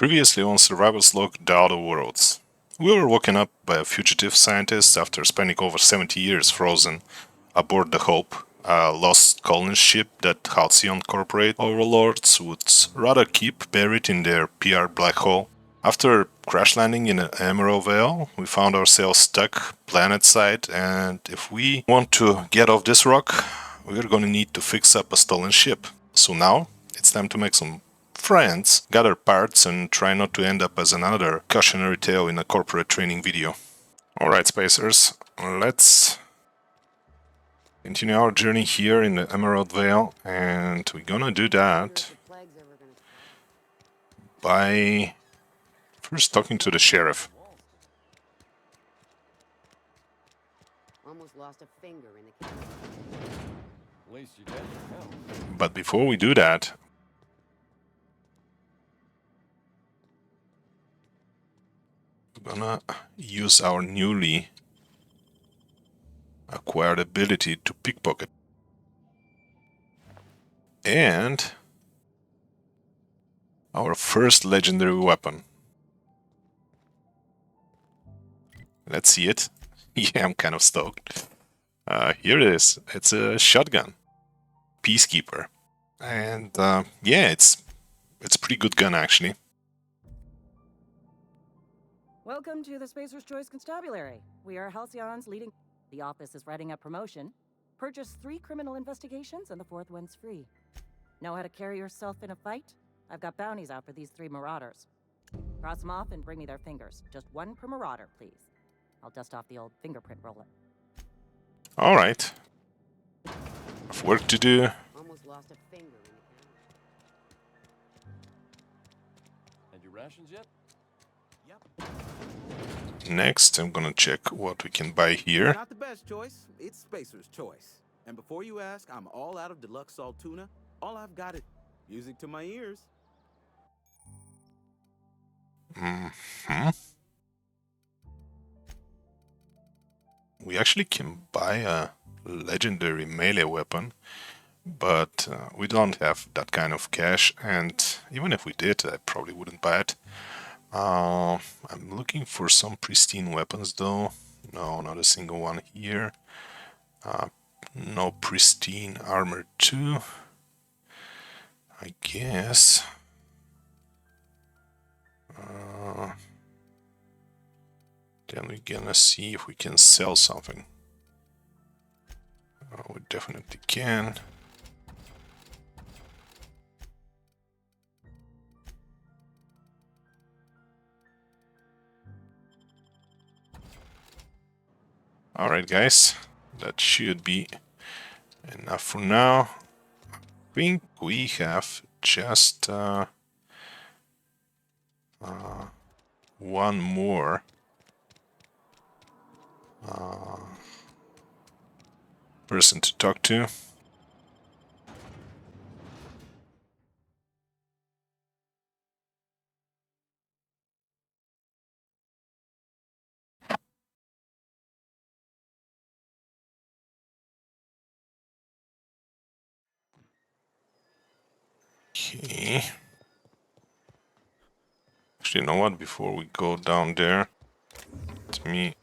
Previously on Survivor's Log The Outer Worlds. We were woken up by a fugitive scientist after spending over 70 years frozen aboard the Hope, a lost colony ship that Halcyon corporate overlords would rather keep buried in their PR black hole. After crash landing in an Emerald Vale, we found ourselves stuck planet-side, and if we want to get off this rock, we're gonna need to fix up a stolen ship. So now, it's time to make some friends, gather parts, and try not to end up as another cautionary tale in a corporate training video. Alright, Spacers, let's continue our journey here in the Emerald Vale, and we're gonna do that by first talking to the sheriff. Almost lost a finger in the camera. At least you did. But before we do that, we're gonna use our newly acquired ability to pickpocket. And our first legendary weapon. Let's see it. Yeah, I'm kind of stoked. Here it is. It's a shotgun. Peacekeeper. And yeah, it's a pretty good gun actually. Welcome to the Spacer's Choice Constabulary. We are Halcyon's leading... The office is writing up promotion. Purchase 3 criminal investigations and the 4th one's free. Know how to carry yourself in a fight? I've got bounties out for these 3 marauders. Cross them off and bring me their fingers. Just 1 per marauder, please. I'll dust off the old fingerprint roller. Alright. I've work to do. Almost lost a finger in the camera. And your rations yet? Yep. Next, I'm gonna check what we can buy here. Not the best choice. It's Spacer's choice. And before you ask, I'm all out of deluxe salt tuna. All I've got is music to my ears. We actually can buy a legendary melee weapon, but we don't have that kind of cash, and even if we did, I probably wouldn't buy it. I'm looking for some pristine weapons though. No, not a single one here. No pristine armor too. I guess. Then we're gonna see if we can sell something. We definitely can. Alright guys, that should be enough for now. I think we have just one more person to talk to. Okay. Actually, you know what? Before we go down there, let me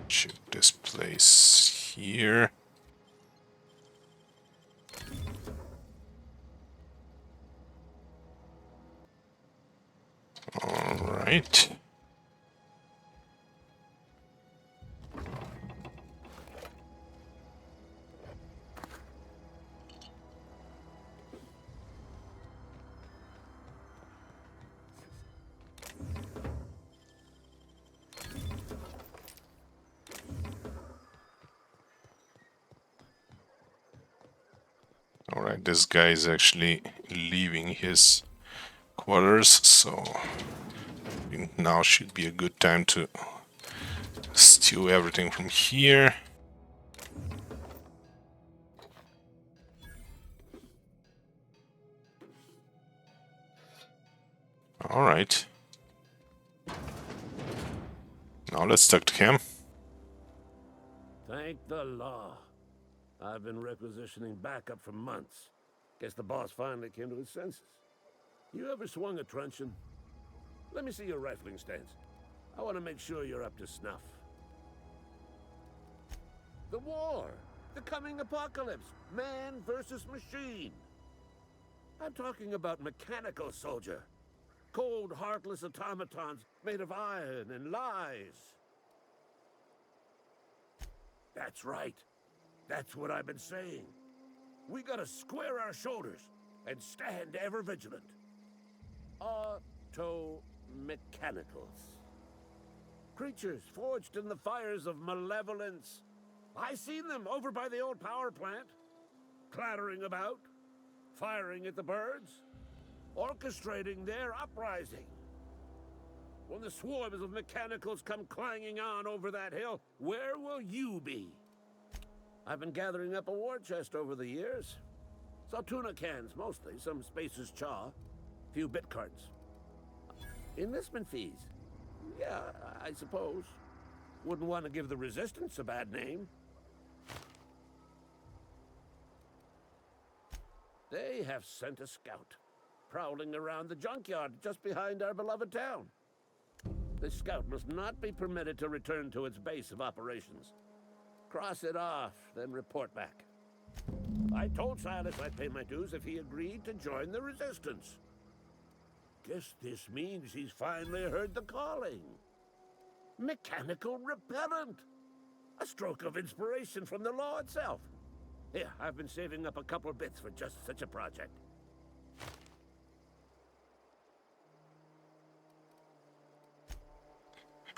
check this place here. All right. Alright, this guy is actually leaving his quarters, so I think now should be a good time to steal everything from here. Alright. Now let's talk to him. Thank the law. I've been requisitioning backup for months. Guess the boss finally came to his senses. You ever swung a truncheon? Let me see your rifling stance. I want to make sure you're up to snuff. The war! The coming apocalypse! Man versus machine! I'm talking about mechanical soldier. Cold, heartless automatons made of iron and lies. That's right. That's what I've been saying. We gotta square our shoulders and stand ever vigilant. Auto-mechanicals. Creatures forged in the fires of malevolence. I seen them over by the old power plant. Clattering about, firing at the birds, orchestrating their uprising. When the swarms of mechanicals come clanging on over that hill, where will you be? I've been gathering up a war chest over the years. Saw tuna cans mostly, some Spacer's chaw, few bit cards. Enlistment fees. Yeah, I suppose. Wouldn't want to give the Resistance a bad name. They have sent a scout, prowling around the junkyard just behind our beloved town. This scout must not be permitted to return to its base of operations. Cross it off, then report back. I told Silas I'd pay my dues if he agreed to join the Resistance. Guess this means he's finally heard the calling. Mechanical repellent! A stroke of inspiration from the law itself. Here, I've been saving up a couple of bits for just such a project.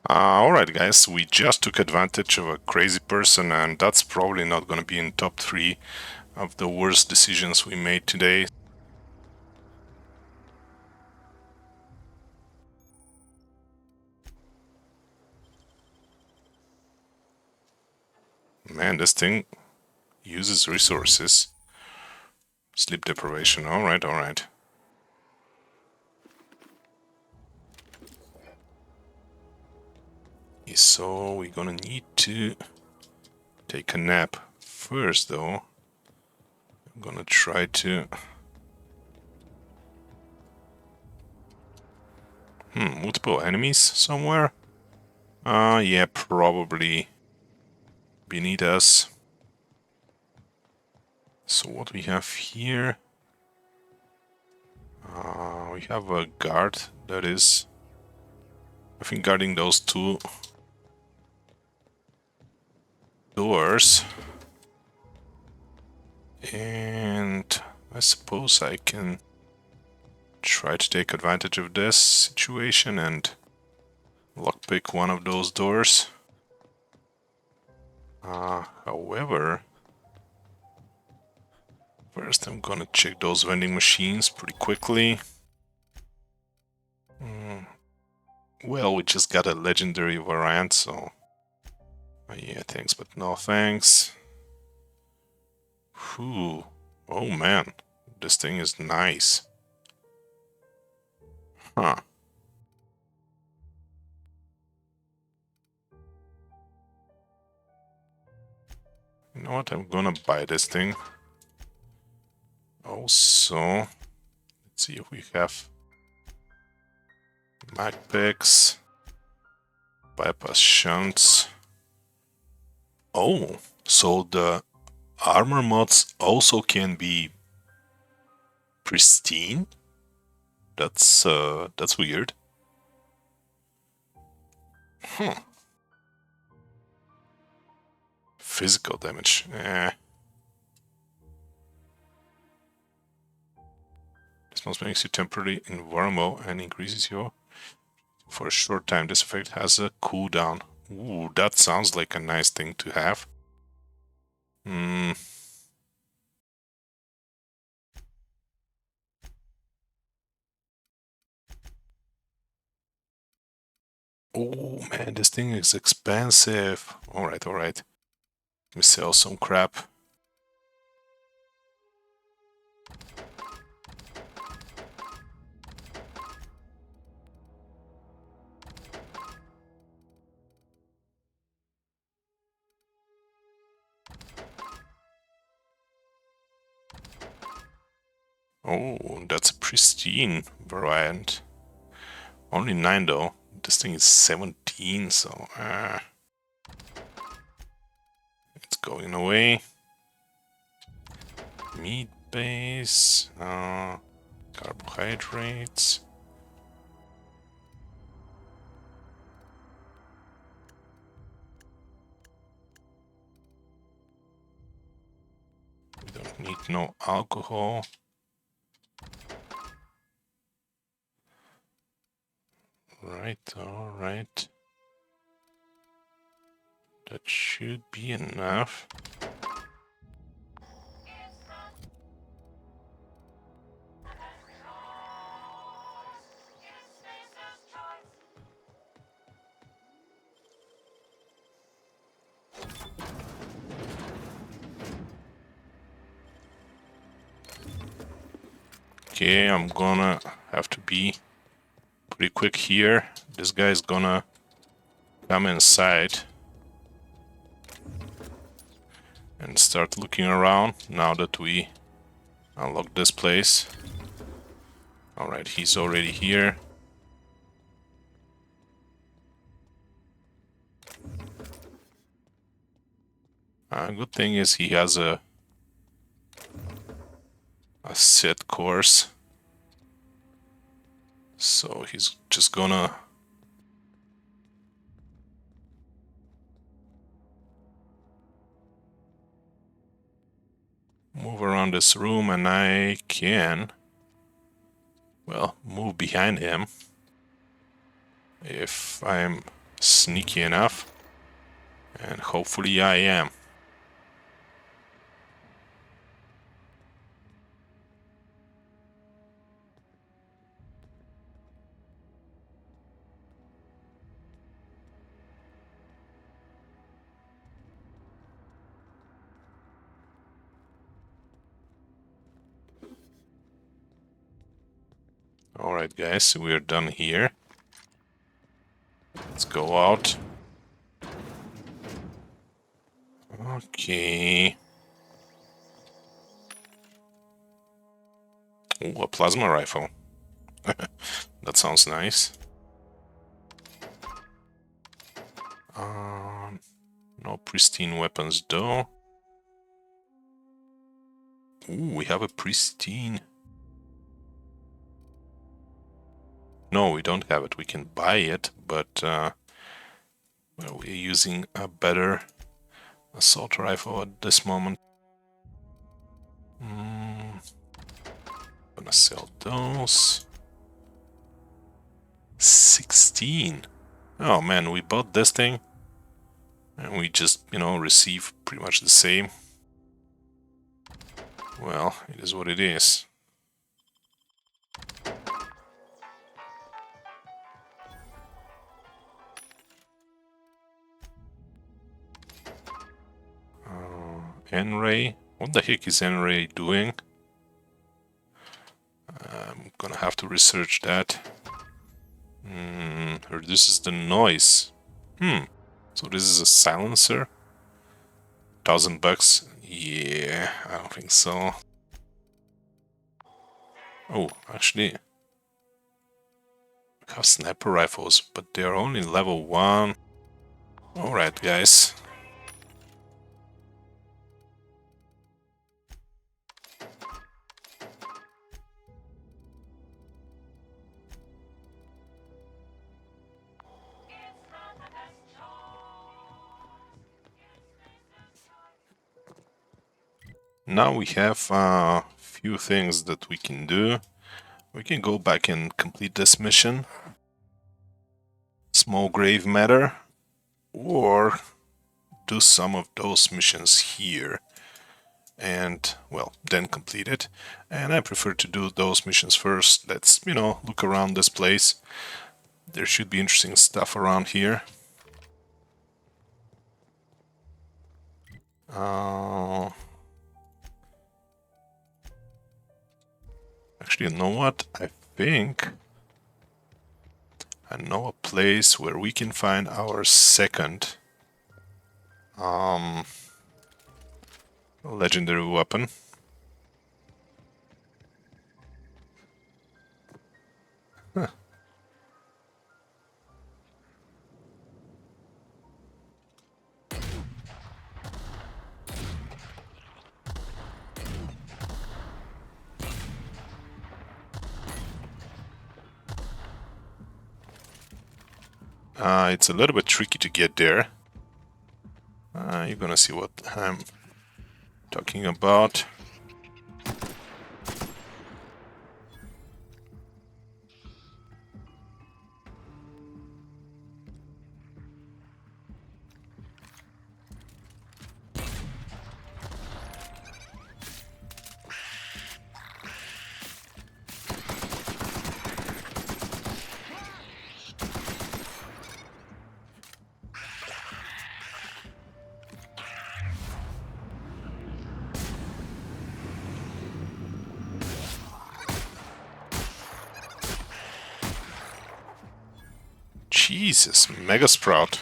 Alright guys, we just took advantage of a crazy person, and that's probably not gonna be in top 3 of the worst decisions we made today. Man, this thing uses resources. Sleep deprivation, alright, alright. So we're gonna need to take a nap. First though, I'm gonna try to... multiple enemies somewhere? Yeah, probably beneath us. So what we have here... we have a guard that is, I think, guarding those 2 doors. And I suppose I can try to take advantage of this situation and lockpick one of those doors. However, first I'm gonna check those vending machines pretty quickly. Well, we just got a legendary variant, so... yeah, thanks, but no thanks. Whew. Oh man, this thing is nice. Huh. You know what, I'm gonna buy this thing. Also, let's see if we have mag packs, bypass shunts. Oh, so the armor mods also can be pristine? That's weird. Huh. Physical damage. This mouse makes you temporarily invulnerable and increases your... for a short time. This effect has a cooldown. Ooh, that sounds like a nice thing to have. Oh man, this thing is expensive. Alright, alright. Let me sell some crap. Oh, that's a pristine variant. Only 9 though. This thing is 17, so it's going away. Meat base, carbohydrates. We don't need no alcohol. Right, alright. That should be enough. Okay, I'm gonna have to be pretty quick here. This guy's gonna come inside and start looking around now that we unlocked this place. Alright, he's already here. Good thing is he has a set course. So he's just gonna move around this room, and I can, well, move behind him if I'm sneaky enough, and hopefully I am. Alright guys, we're done here. Let's go out. Okay. Ooh, a plasma rifle. That sounds nice. No pristine weapons though. Ooh, we have a pristine... No, we don't have it. We can buy it, but well, we're using a better assault rifle at this moment. Gonna sell those. 16. Oh man, we bought this thing and we just, you know, receive pretty much the same. Well, it is what it is. N-ray? What the heck is N-ray doing? I'm gonna have to research that. Reduces the noise. So this is a silencer? $1,000? Yeah, I don't think so. Oh, actually, we have sniper rifles, but they're only level 1. Alright, guys. Now we have a few things that we can do. We can go back and complete this mission. Small grave matter. Or do some of those missions here. And, well, then complete it. And I prefer to do those missions first. Let's, you know, look around this place. There should be interesting stuff around here. Actually, you know what? I think I know a place where we can find our second legendary weapon. It's a little bit tricky to get there. You're gonna see what I'm talking about. Jesus, Mega Sprout.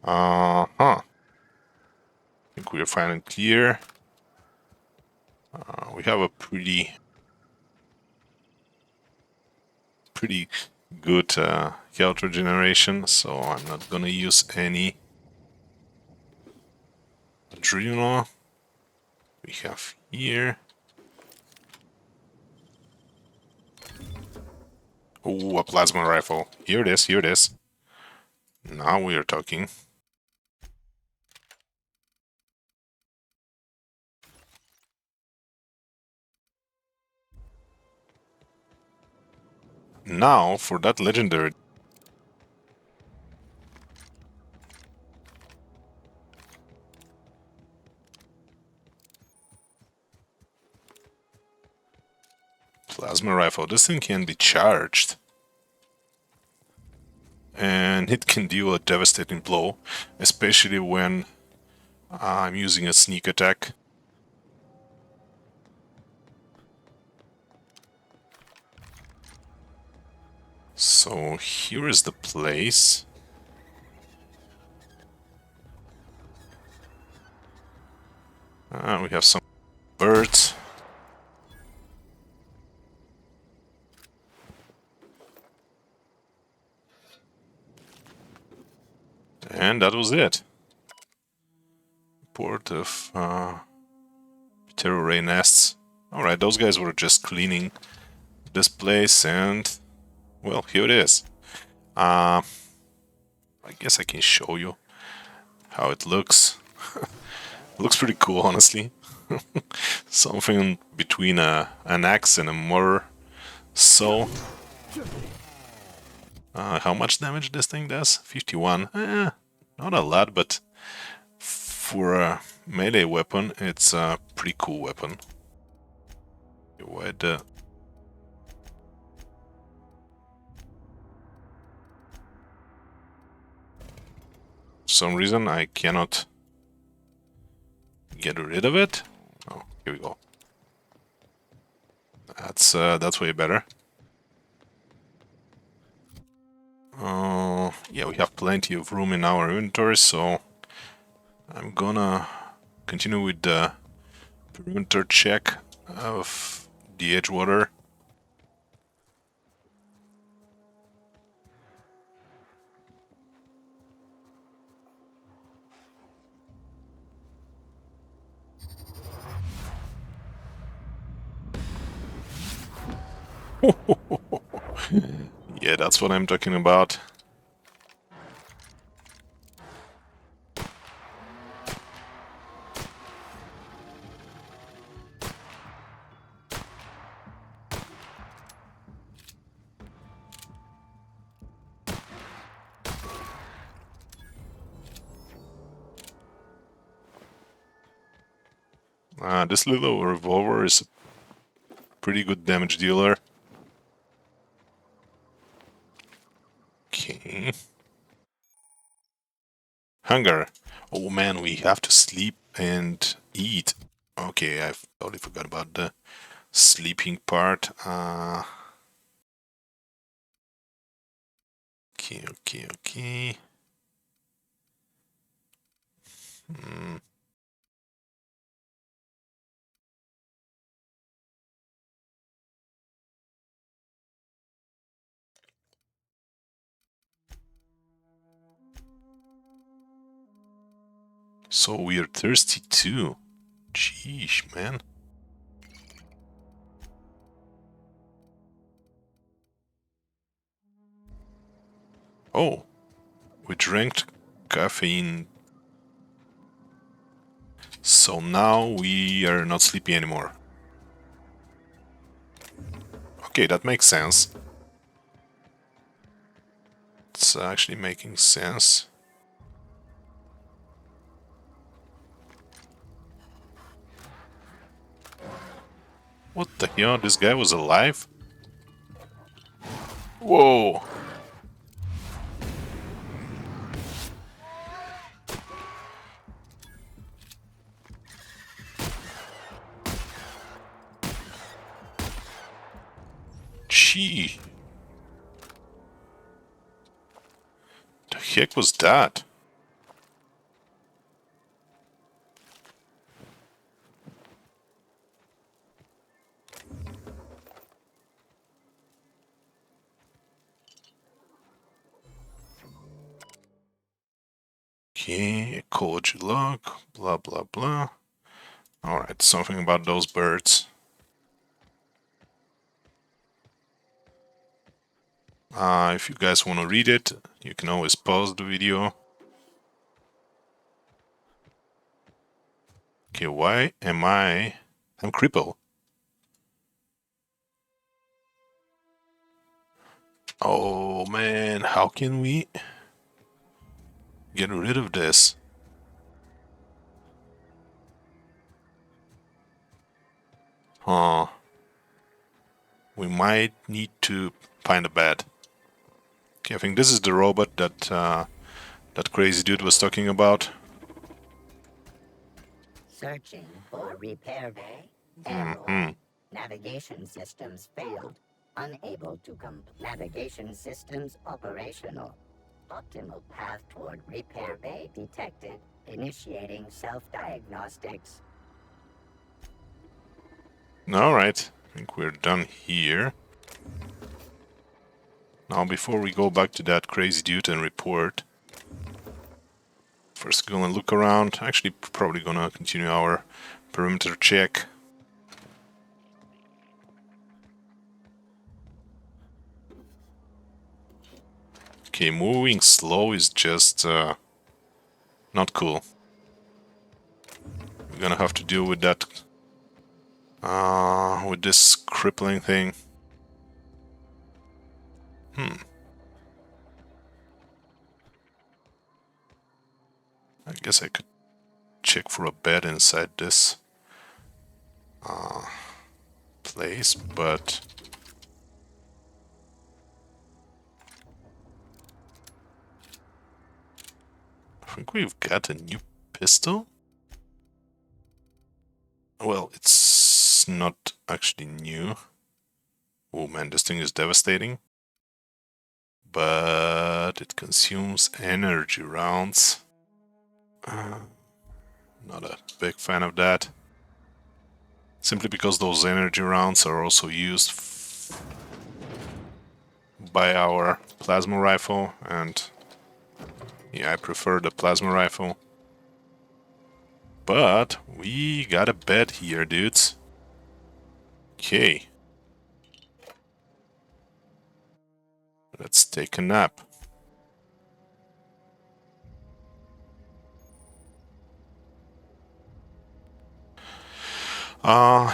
Uh-huh. I think we're fine and clear. We have a pretty good health regeneration, so I'm not gonna use any adrenal. We have here. Oh, a plasma rifle. Here it is, here it is. Now we are talking. Now, for that legendary... plasma rifle. This thing can be charged. And it can deal a devastating blow, especially when I'm using a sneak attack. So here is the place. We have some birds. And that was it. Port of terror ray nests. Alright, those guys were just cleaning this place and... well, here it is. I guess I can show you how it looks. It looks pretty cool, honestly. Something between an axe and a mortar. So... how much damage this thing does? 51. Not a lot, but for a melee weapon, it's a pretty cool weapon. Why the... for some reason I cannot get rid of it. Oh, here we go. That's way better. Yeah, we have plenty of room in our inventory, so I'm gonna continue with the perimeter check of the Edgewater. Yeah, that's what I'm talking about. This little revolver is a pretty good damage dealer. Okay. Hunger. Oh man, we have to sleep and eat. Okay, I totally forgot about the sleeping part. Okay. So we're thirsty too. Sheesh, man. Oh, we drank caffeine. So now we are not sleepy anymore. Okay, that makes sense. It's actually making sense. What the hell? This guy was alive? Whoa! Gee! The heck was that? Okay, ecology log, blah blah blah. Alright, something about those birds. If you guys want to read it, you can always pause the video. Okay, why am I'm crippled. Oh man, how can we get rid of this? Huh. We might need to find a bed. Okay, I think this is the robot that that crazy dude was talking about. Searching for repair bay. Error. Navigation systems failed. Unable to navigation systems operational. Optimal path toward repair bay detected. Initiating self-diagnostics. Alright, I think we're done here. Now before we go back to that crazy dude and report, first gonna look around. Actually, probably gonna continue our perimeter check. Okay, moving slow is just not cool. We're gonna have to deal with that, with this crippling thing. I guess I could check for a bed inside this place, but I think we've got a new pistol. Well, it's not actually new. Oh man, this thing is devastating. But it consumes energy rounds. Not a big fan of that. Simply because those energy rounds are also used by our plasma rifle, and yeah, I prefer the plasma rifle. But we got a bed here, dudes. Okay. Let's take a nap.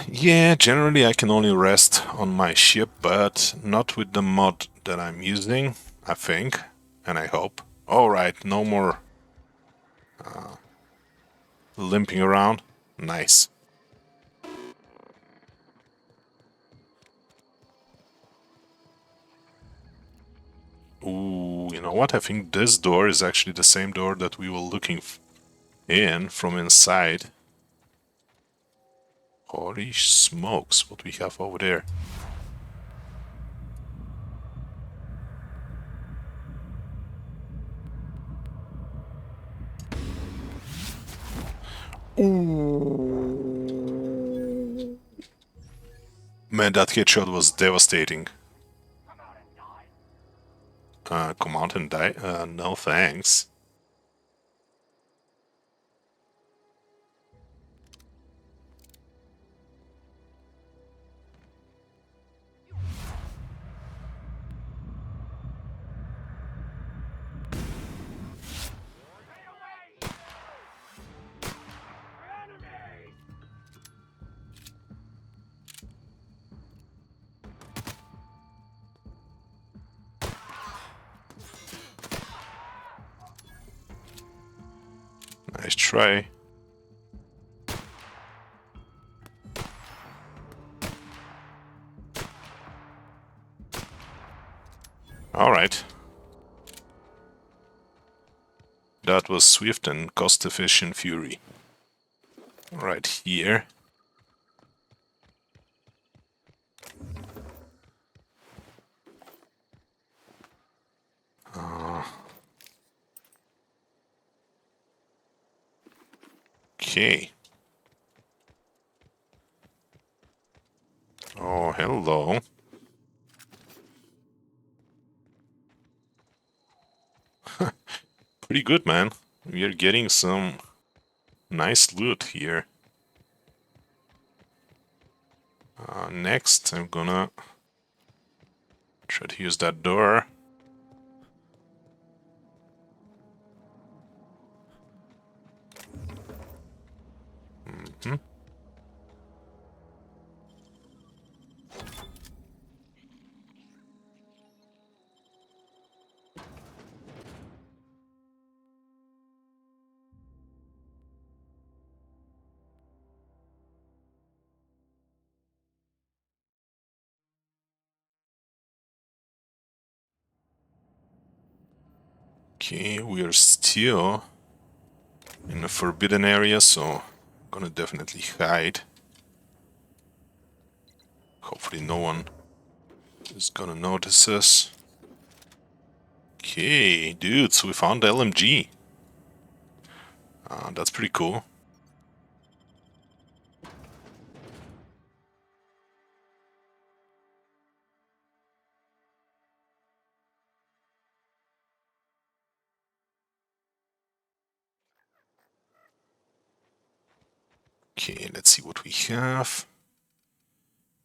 Yeah, generally I can only rest on my ship, but not with the mod that I'm using, I think, and I hope. Alright, no more limping around. Nice. Ooh, you know what? I think this door is actually the same door that we were looking in from inside. Holy smokes, what we have over there. Ooh. Man, that headshot was devastating. Come out and die? No thanks. try. Alright. That was swift and cost-efficient fury. Right here. Okay. Oh, hello. Pretty good, man. We are getting some nice loot here. Next, I'm gonna try to use that door. Mhm. Okay, we are still in a forbidden area, so I'm gonna definitely hide. Hopefully no one is gonna notice us. Okay, dudes, we found the LMG. That's pretty cool. Okay, let's see what we have.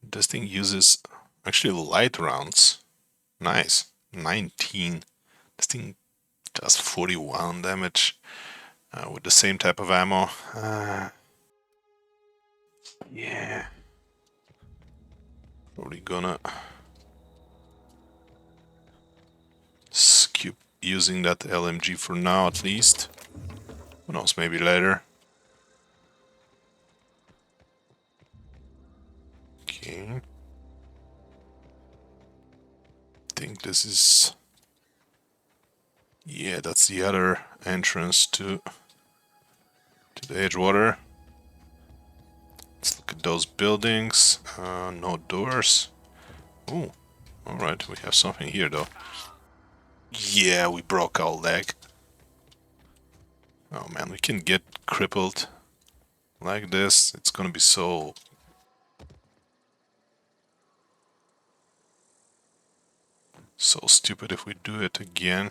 This thing uses actually light rounds. Nice. 19. This thing does 41 damage with the same type of ammo. Yeah. Probably gonna skip using that LMG for now at least. Who knows, maybe later. Okay. Think this is... Yeah, that's the other entrance to the Edgewater. Let's look at those buildings. No doors. Ooh, alright, we have something here though. Yeah, we broke our leg. Oh man, we can get crippled like this. It's gonna be so... so stupid if we do it again.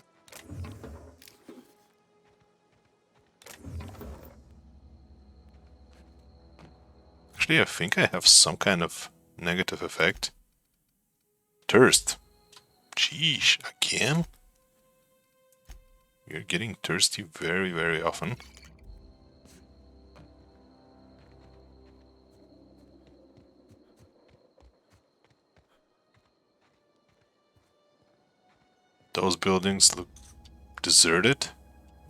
Actually, I think I have some kind of negative effect. Thirst. Sheesh, again? You're getting thirsty very, very often. Those buildings look deserted.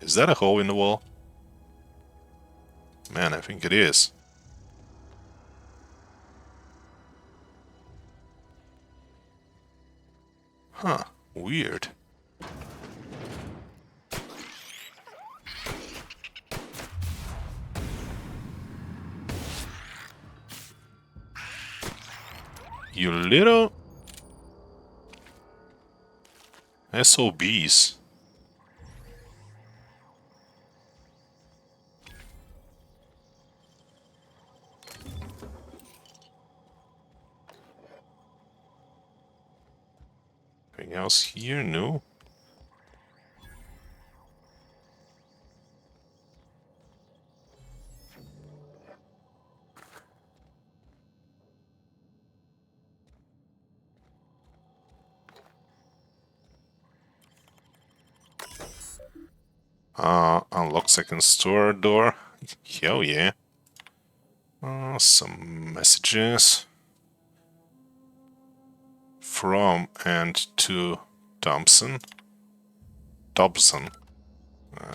Is that a hole in the wall? Man, I think it is. Huh, weird. You little... SOBs. Anything else here? No. Unlock second store door. Hell yeah. Some messages. From and to Thompson. Dobson.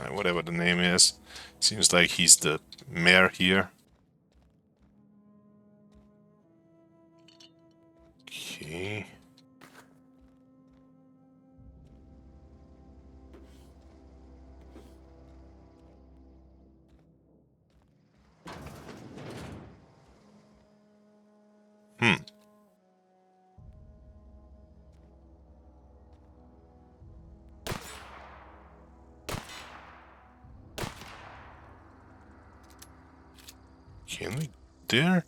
Whatever the name is. Seems like he's the mayor here. Okay. Hmm. Can we there?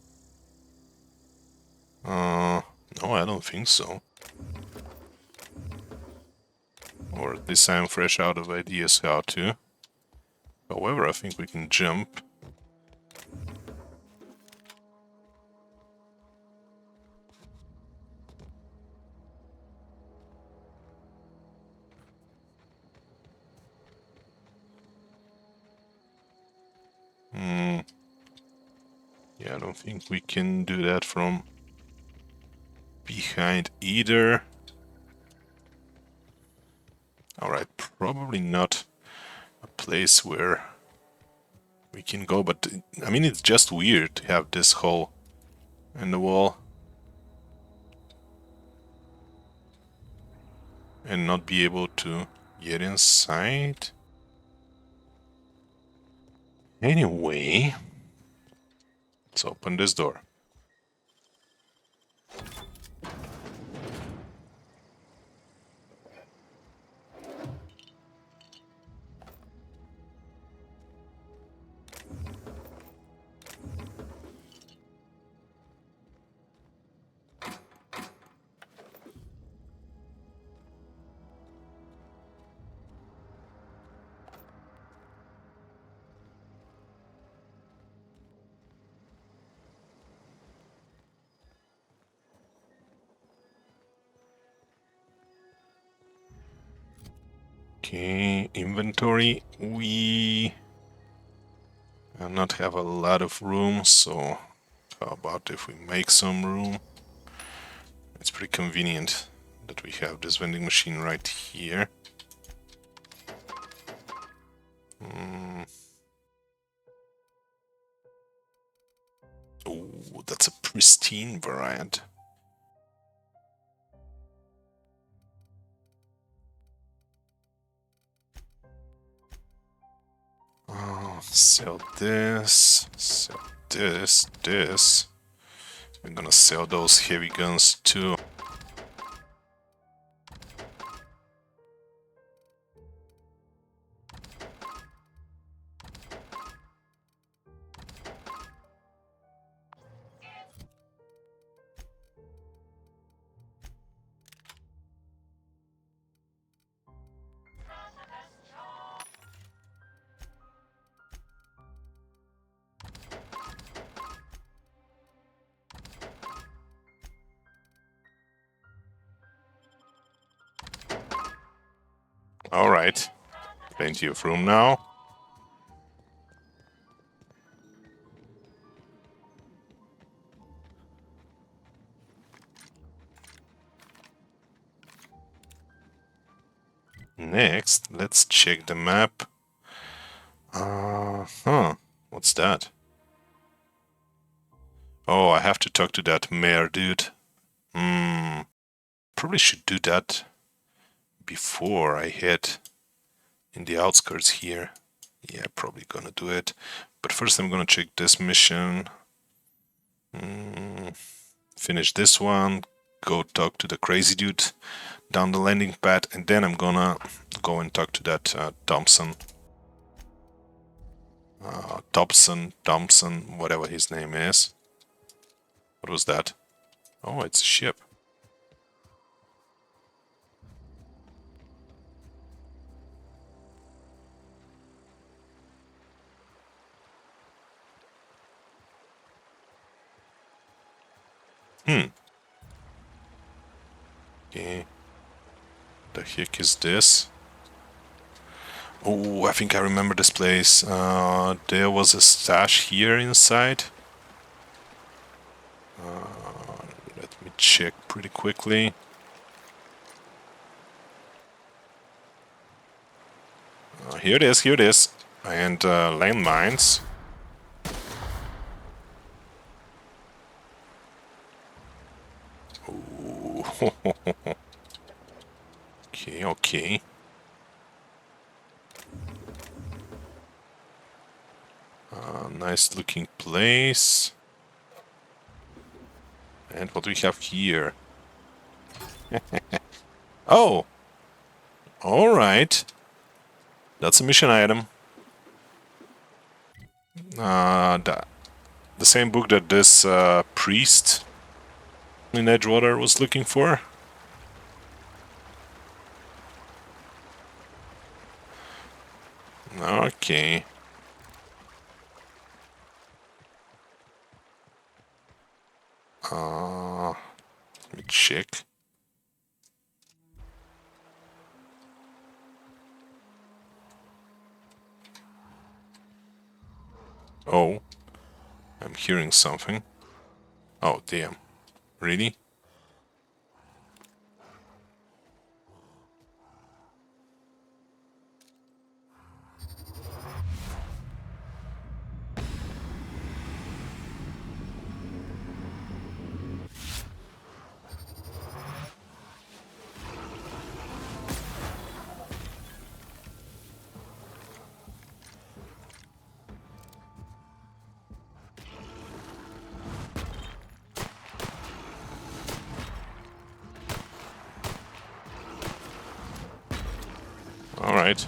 No, I don't think so. Or at least I'm fresh out of ideas how to. However, I think we can jump. Yeah, I don't think we can do that from behind either. Alright, probably not a place where we can go, but I mean, it's just weird to have this hole in the wall and not be able to get inside. Anyway, let's open this door. Okay, inventory. We do not have a lot of room, so how about if we make some room? It's pretty convenient that we have this vending machine right here. Oh, that's a pristine variant. Oh, sell this, this. We're gonna sell those heavy guns too. Alright, plenty of room now. Next, let's check the map. What's that? Oh, I have to talk to that mayor dude. Probably should do that before I head in the outskirts here. Yeah, probably gonna do it. But first I'm gonna check this mission. Finish this one. Go talk to the crazy dude down the landing pad, and then I'm gonna go and talk to that Thompson, whatever his name is. What was that? Oh, it's a ship. Okay. The heck is this? Oh, I think I remember this place. There was a stash here inside. Let me check pretty quickly. Here it is, here it is. And landmines. Ooh. Okay, okay. Nice looking place. And what do we have here? Oh! Alright. That's a mission item. The same book that this priest in Edgewater was looking for. Okay. Let me check. Oh, I'm hearing something. Oh, damn. Really? Alright.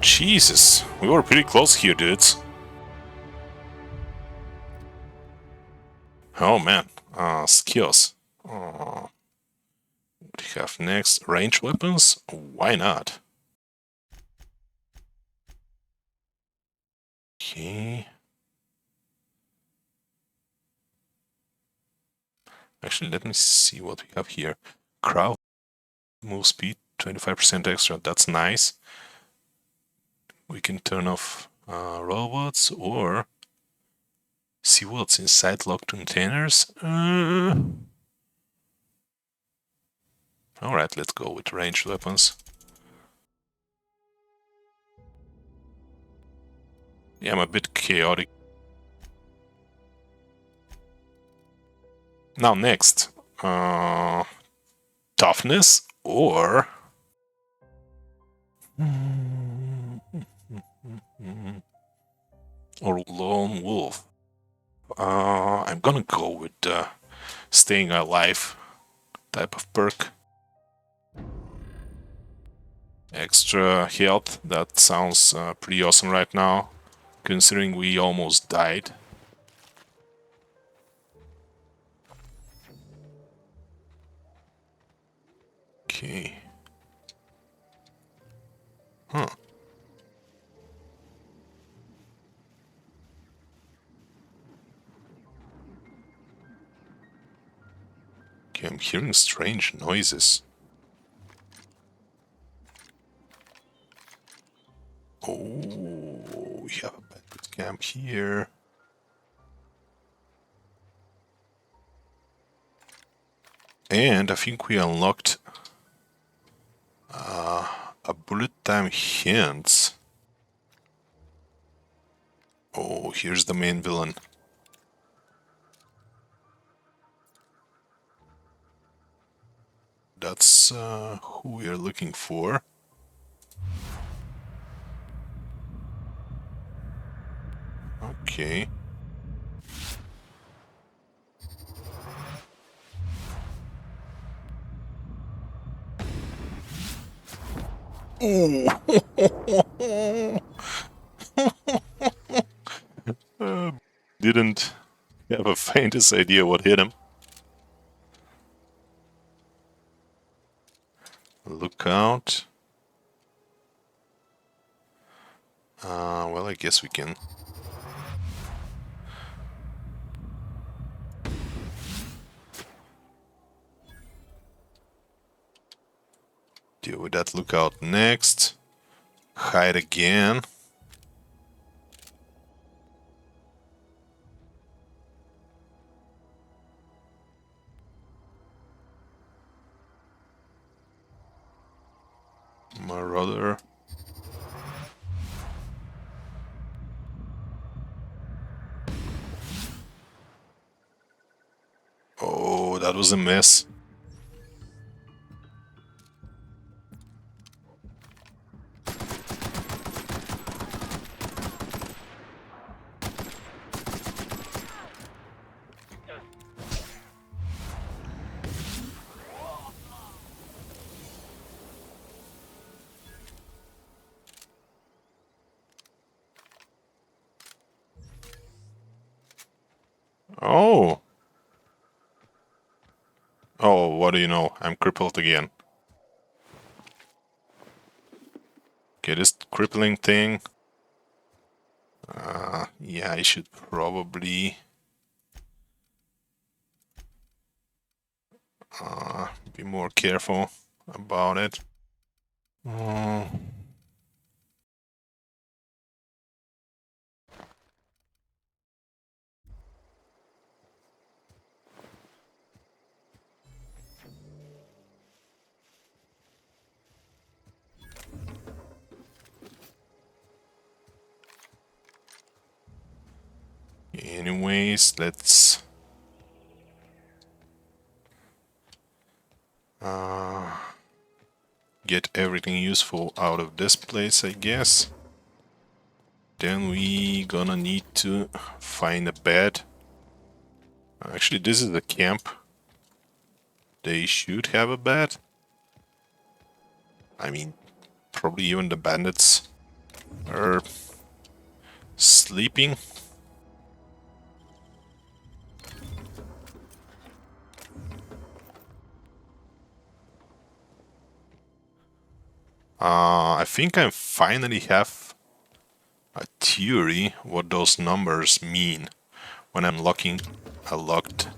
Jesus, we were pretty close here, dudes. Oh man, skills. What do you have next? Range weapons? Why not? Okay. Actually, let me see what we have here. Crowd move speed, 25% extra. That's nice. We can turn off robots or see what's inside locked containers. Alright, let's go with ranged weapons. Yeah, I'm a bit chaotic. Now next, toughness or lone wolf. I'm gonna go with staying alive type of perk. Extra health, that sounds pretty awesome right now, considering we almost died. Okay. Huh. Okay, I'm hearing strange noises. Oh, we have a bandit camp here. And I think we unlocked a bullet time hint. Oh, here's the main villain. That's who we are looking for. Okay. Oh! Didn't have a faintest idea what hit him. Look out. Well, I guess we can. Deal with that lookout next. Hide again. Marauder. Oh, that was a mess. Oh. Oh, what do you know? I'm crippled again. Okay, this crippling thing. Yeah, I should probably be more careful about it. Anyways, let's get everything useful out of this place, I guess. Then we gonna need to find a bed. Actually, this is the camp. They should have a bed. I mean, probably even the bandits are sleeping. I think I finally have a theory what those numbers mean when I'm locking a locked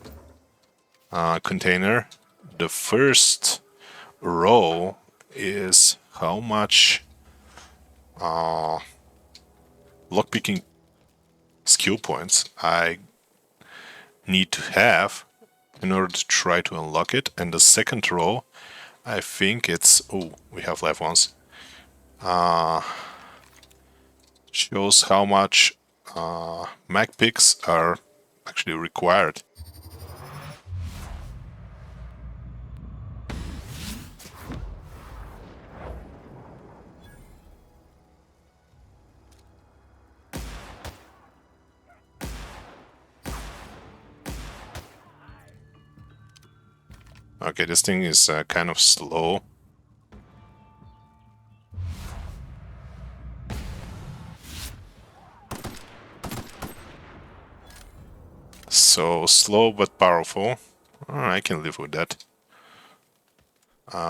container. The first row is how much lockpicking skill points I need to have in order to try to unlock it, and the second row, I think it's... oh, we have live ones. Shows how much mag picks are actually required. Okay, this thing is kind of slow. So slow but powerful. I can live with that.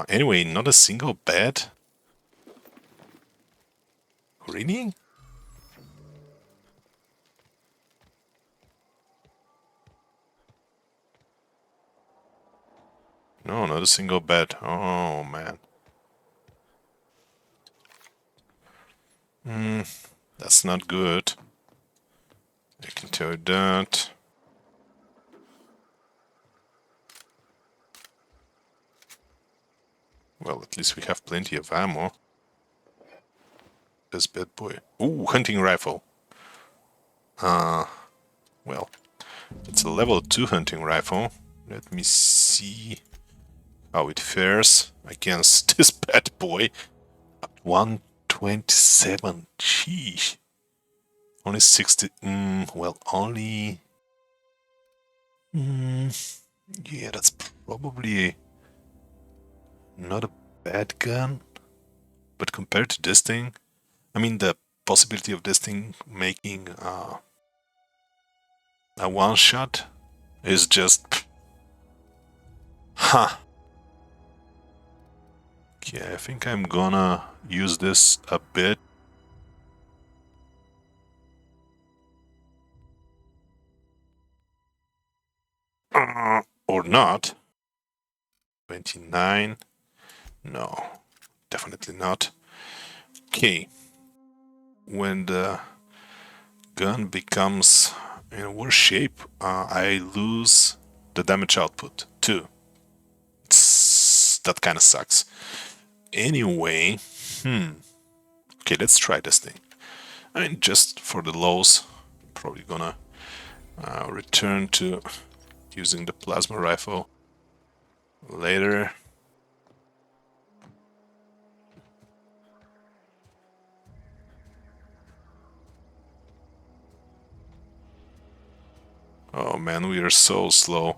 Anyway, not a single bed? Really? No, not a single bed. Oh, man. That's not good. I can tell you that. Well, at least we have plenty of ammo. This bad boy. Ooh, hunting rifle. Well, it's a level 2 hunting rifle. Let me see how it fares against this bad boy. 127. Sheesh. Only 60. Well, only. Yeah, that's probably not a bad gun. But compared to this thing, I mean, the possibility of this thing making a one shot is just. Huh. Okay, I think I'm gonna use this a bit. Or not. 29. No, definitely not. Okay. When the gun becomes in worse shape, I lose the damage output too. That kind of sucks. Anyway, Okay, let's try this thing. I mean, just for the lows, probably gonna return to using the plasma rifle later. Oh man, we are so slow.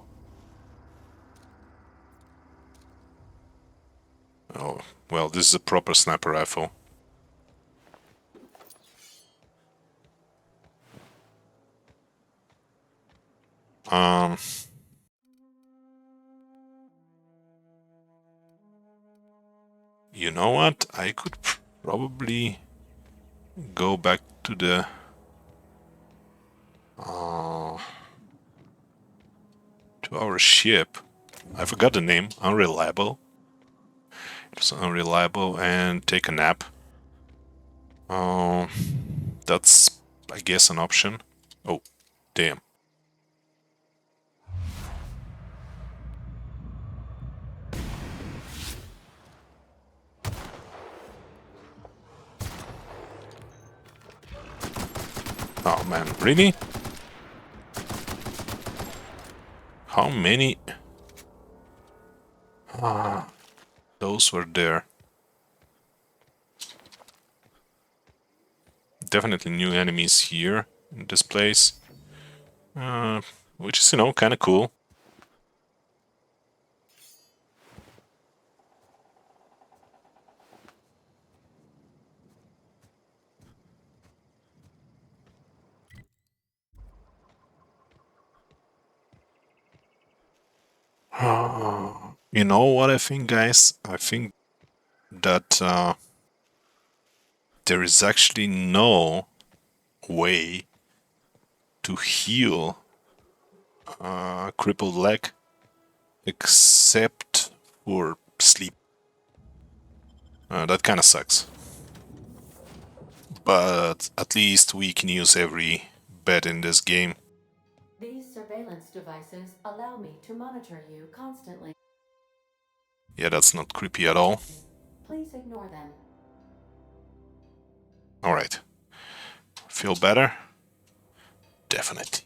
Oh, well, this is a proper sniper rifle. Um, you know what? I could probably go back to the to our ship. I forgot the name. Unreliable. It was unreliable, and take a nap. That's, I guess, an option. Oh, damn. Oh man, really? How many? Those were there. Definitely new enemies here in this place. Which is, you know, kind of cool. You know what I think, guys? I think that there is actually no way to heal a crippled leg except for sleep. That kind of sucks. But at least we can use every bed in this game. These surveillance devices allow me to monitor you constantly. Yeah, that's not creepy at all. Please ignore them. Alright. Feel better? Definitely.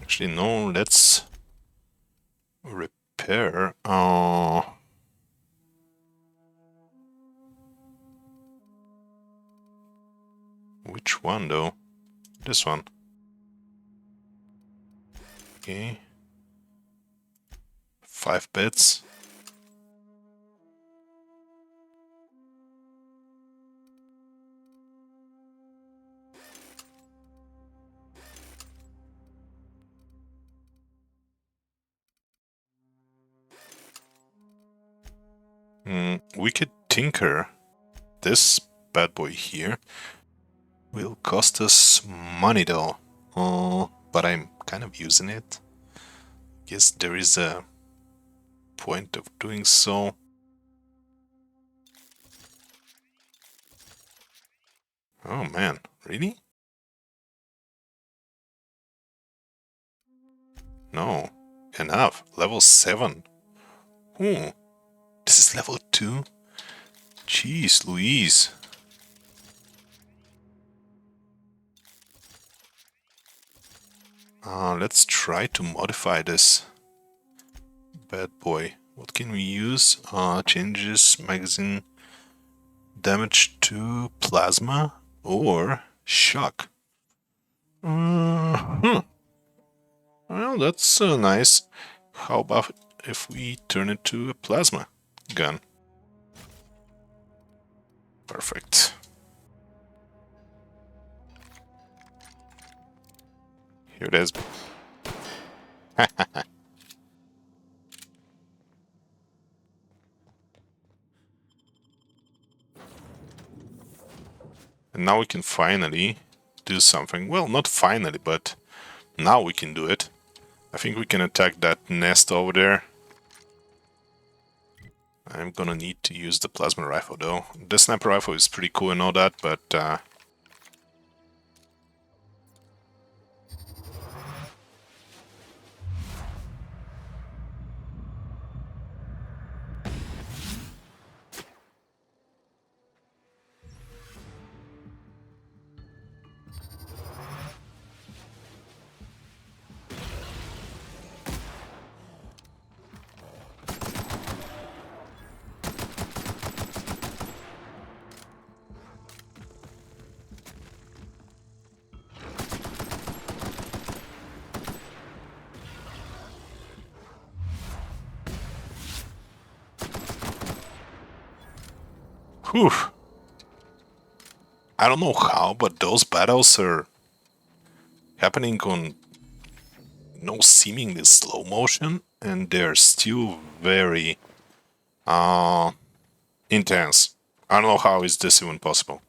Actually, no, let's repair. Which one though? This one. Okay. 5 bits. We could tinker. This bad boy here will cost us money though. But I'm kind of using it. Guess there is a point of doing so. Oh man, really? No, enough. Level 7. This is level 2? Jeez Louise. Let's try to modify this bad boy. What can we use? Changes magazine damage to plasma or shock. Well, that's nice. How about if we turn it to a plasma gun? Perfect. Here it is. And now we can finally do something. Well, not finally, but now we can do it. I think we can attack that nest over there. I'm gonna need to use the plasma rifle though. The sniper rifle is pretty cool and all that, but whew. I don't know how, but those battles are happening on no seemingly slow motion, and they're still very intense. I don't know how is this even possible,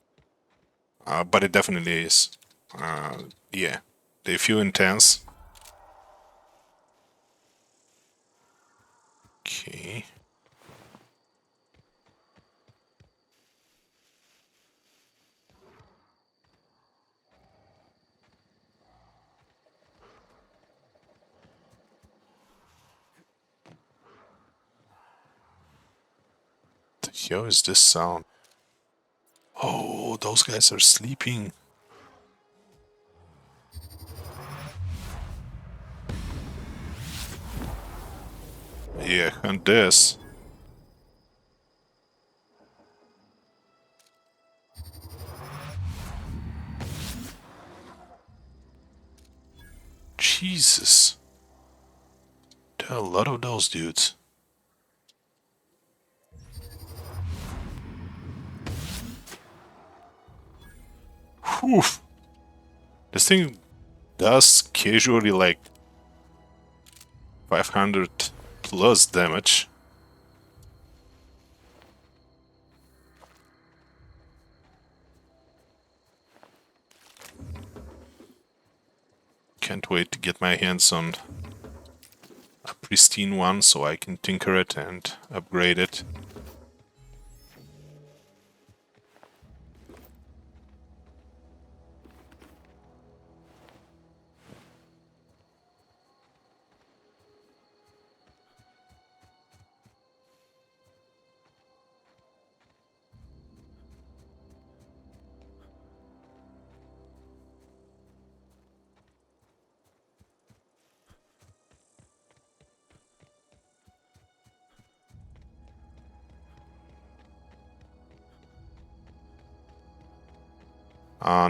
but it definitely is. Yeah, they feel intense. Okay. The hell is this sound? Oh, those guys are sleeping. Yeah, and this. Jesus. There are a lot of those dudes. Whew. This thing does casually like 500 plus damage. Can't wait to get my hands on a pristine one so I can tinker it and upgrade it.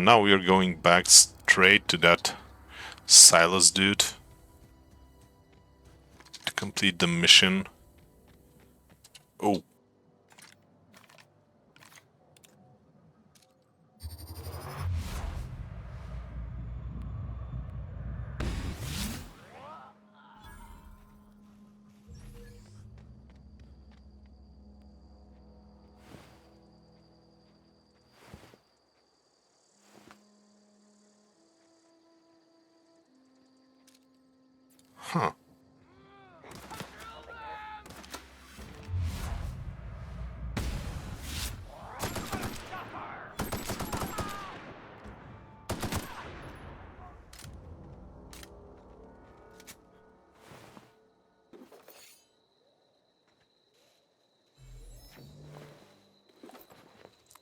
Now we are going back straight to that Silas dude to complete the mission. Oh. Huh.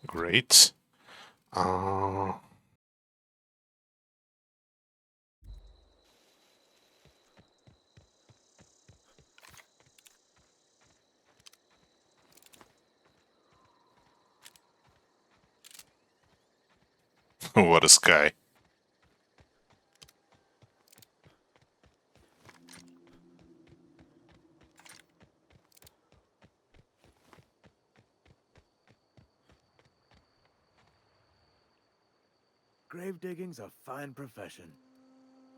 Great. What a sky. Grave digging's a fine profession.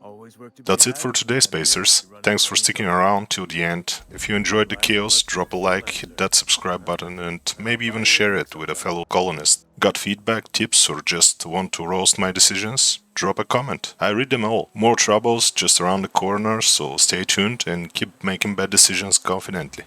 Always work to be That's it had, for today, and every Spacers. day you run Thanks into for a new sticking problem. around till the end. If you enjoyed the chaos, drop a like, hit that subscribe button, and maybe even share it with a fellow colonist. Got feedback, tips, or just want to roast my decisions? Drop a comment. I read them all. More troubles just around the corner, so stay tuned and keep making bad decisions confidently.